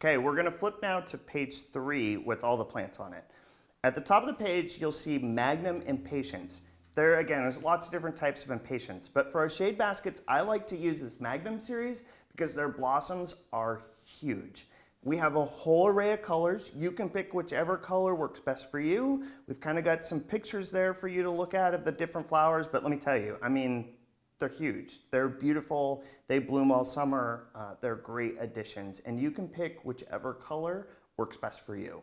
Okay, we're gonna flip now to page 3 with all the plants on it. At the top of the page, you'll see Magnum impatience. There, again, there's lots of different types of impatience, but for our shade baskets, I like to use this Magnum series because their blossoms are huge. We have a whole array of colors. You can pick whichever color works best for you. We've kind of got some pictures there for you to look at of the different flowers, but let me tell you, I mean, they're huge. They're beautiful. They bloom all summer. They're great additions, and you can pick whichever color works best for you.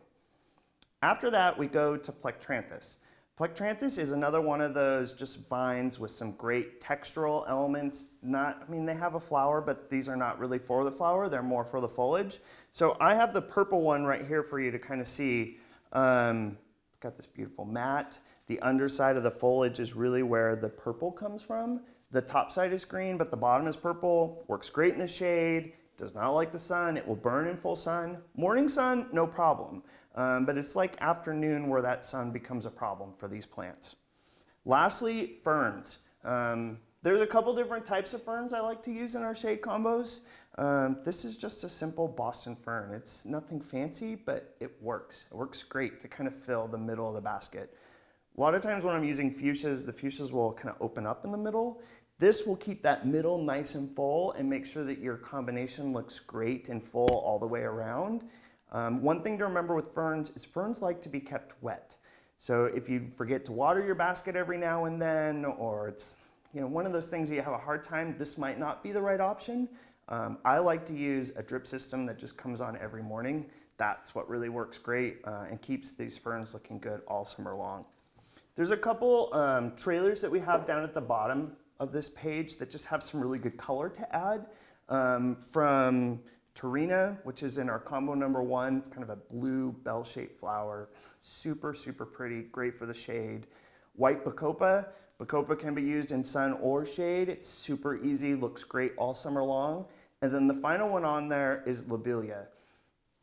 After that, we go to Plectranthus. Plectranthus is another one of those just vines with some great textural elements. They have a flower, but these are not really for the flower. They're more for the foliage. So I have the purple one right here for you to kind of see. It's got this beautiful mat. The underside of the foliage is really where the purple comes from. The top side is green, but the bottom is purple. Works great in the shade. Does not like the sun. It will burn in full sun. Morning sun, no problem. But it's like afternoon where that sun becomes a problem for these plants. Lastly, ferns. There's a couple different types of ferns I like to use in our shade combos. This is just a simple Boston fern. It's nothing fancy, but it works. It works great to kind of fill the middle of the basket. A lot of times when I'm using fuchsias, the fuchsias will kind of open up in the middle. This will keep that middle nice and full and make sure that your combination looks great and full all the way around. One thing to remember with ferns is ferns like to be kept wet. So if you forget to water your basket every now and then, or it's one of those things that you have a hard time, this might not be the right option. I like to use a drip system that just comes on every morning. That's what really works great and keeps these ferns looking good all summer long. There's a couple trailers that we have down at the bottom of this page that just have some really good color to add. From Tarina, which is in our combo number 1. It's kind of a blue bell-shaped flower. Super, super pretty, great for the shade. White Bacopa. Bacopa can be used in sun or shade. It's super easy, looks great all summer long. And then the final one on there is Lobelia.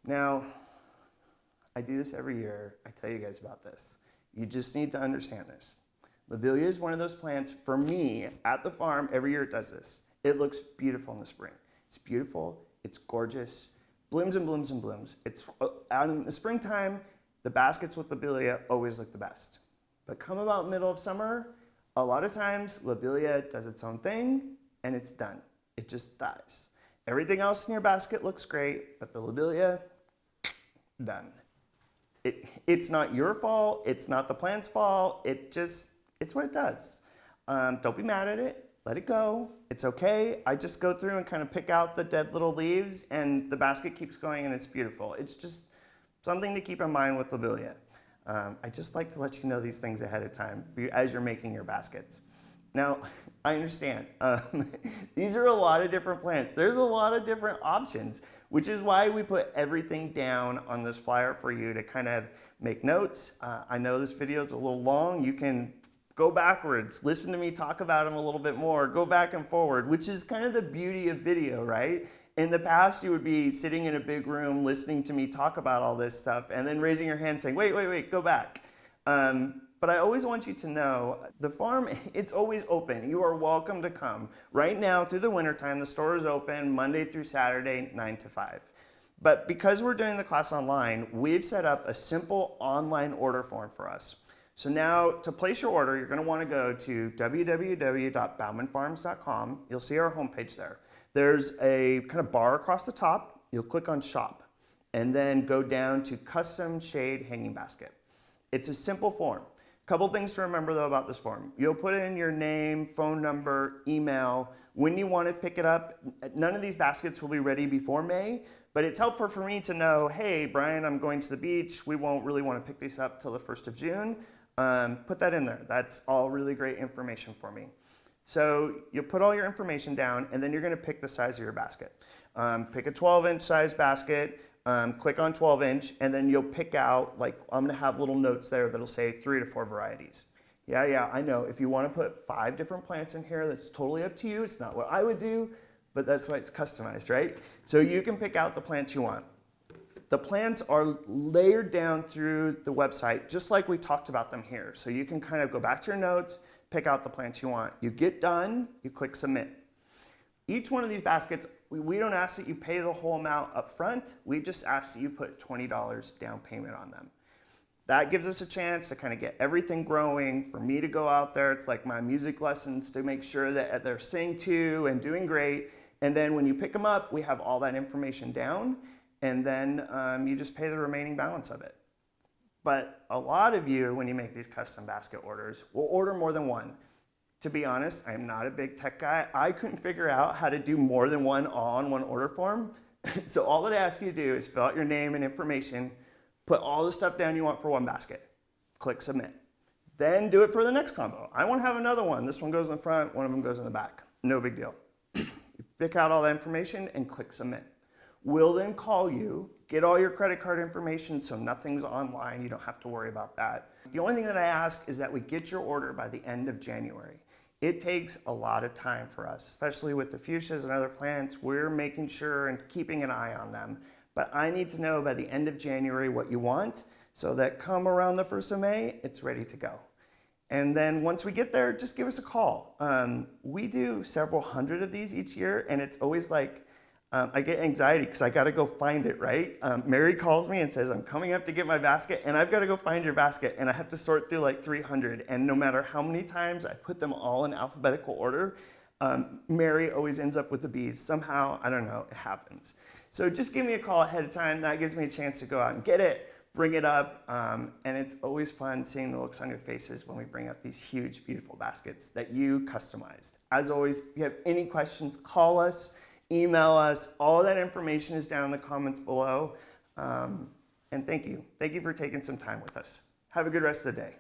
Now, I do this every year. I tell you guys about this. You just need to understand this. Lobelia is one of those plants, for me, at the farm, every year it does this. It looks beautiful in the spring. It's beautiful. It's gorgeous, blooms and blooms and blooms. It's out in the springtime, the baskets with lobelia always look the best. But come about middle of summer, a lot of times lobelia does its own thing and it's done. It just dies. Everything else in your basket looks great, but the lobelia, done. It's not your fault, it's not the plant's fault, it's what it does. Don't be mad at it. Let it go. It's okay. I just go through and kind of pick out the dead little leaves and the basket keeps going and it's beautiful. It's just something to keep in mind with lobelia. I just like to let you know these things ahead of time as you're making your baskets. Now, I understand. These are a lot of different plants. There's a lot of different options, which is why we put everything down on this flyer for you to kind of make notes. I know this video is a little long. You can go backwards, listen to me talk about them a little bit more, go back and forward, which is kind of the beauty of video, right? In the past, you would be sitting in a big room listening to me talk about all this stuff and then raising your hand saying, wait, go back. But I always want you to know, the farm, it's always open. You are welcome to come. Right now, through the wintertime, the store is open Monday through Saturday, 9 to 5. But because we're doing the class online, we've set up a simple online order form for us. So now, to place your order, you're going to want to go to www.baumanfarms.com. You'll see our homepage there. There's a kind of bar across the top. You'll click on Shop, and then go down to Custom Shade Hanging Basket. It's a simple form. A couple things to remember, though, about this form. You'll put in your name, phone number, email, when you want to pick it up. None of these baskets will be ready before May, but it's helpful for me to know, hey, Brian, I'm going to the beach. We won't really want to pick these up till the 1st of June. Put that in there. That's all really great information for me. So you'll put all your information down and then you're going to pick the size of your basket. Pick a 12-inch size basket, click on 12-inch, and then you'll pick out, like, I'm going to have little notes there that'll say 3 to 4 varieties. Yeah, I know. If you want to put 5 different plants in here, that's totally up to you. It's not what I would do, but that's why it's customized, right? So you can pick out the plants you want. The plants are layered down through the website, just like we talked about them here. So you can kind of go back to your notes, pick out the plants you want. You get done, you click submit. Each one of these baskets We don't ask that you pay the whole amount up front. We just ask that you put $20 down payment on them. That gives us a chance to kind of get everything growing, for me to go out there. It's like my music lessons to make sure that they're singing to and doing great. And then when you pick them up, we have all that information down, and then you just pay the remaining balance of it. But a lot of you, when you make these custom basket orders, will order more than one. To be honest, I am not a big tech guy. I couldn't figure out how to do more than one all-in-one order form. So all that I ask you to do is fill out your name and information, put all the stuff down you want for one basket, click submit. Then do it for the next combo. I want to have another one. This one goes in the front, one of them goes in the back. No big deal. You pick out all that information and click submit. We'll then call you, get all your credit card information so nothing's online, you don't have to worry about that. The only thing that I ask is that we get your order by the end of January. It takes a lot of time for us, especially with the fuchsias and other plants. We're making sure and keeping an eye on them. But I need to know by the end of January what you want so that come around the 1st of May, it's ready to go. And then once we get there, just give us a call. We do several hundred of these each year, and it's always like, I get anxiety because I got to go find it, right? Mary calls me and says, I'm coming up to get my basket, and I've got to go find your basket, and I have to sort through like 300. And no matter how many times I put them all in alphabetical order, Mary always ends up with the B's. Somehow, I don't know, it happens. So just give me a call ahead of time. That gives me a chance to go out and get it, bring it up, and it's always fun seeing the looks on your faces when we bring up these huge, beautiful baskets that you customized. As always, if you have any questions, call us, email us. All of that information is down in the comments below. And thank you. Thank you for taking some time with us. Have a good rest of the day.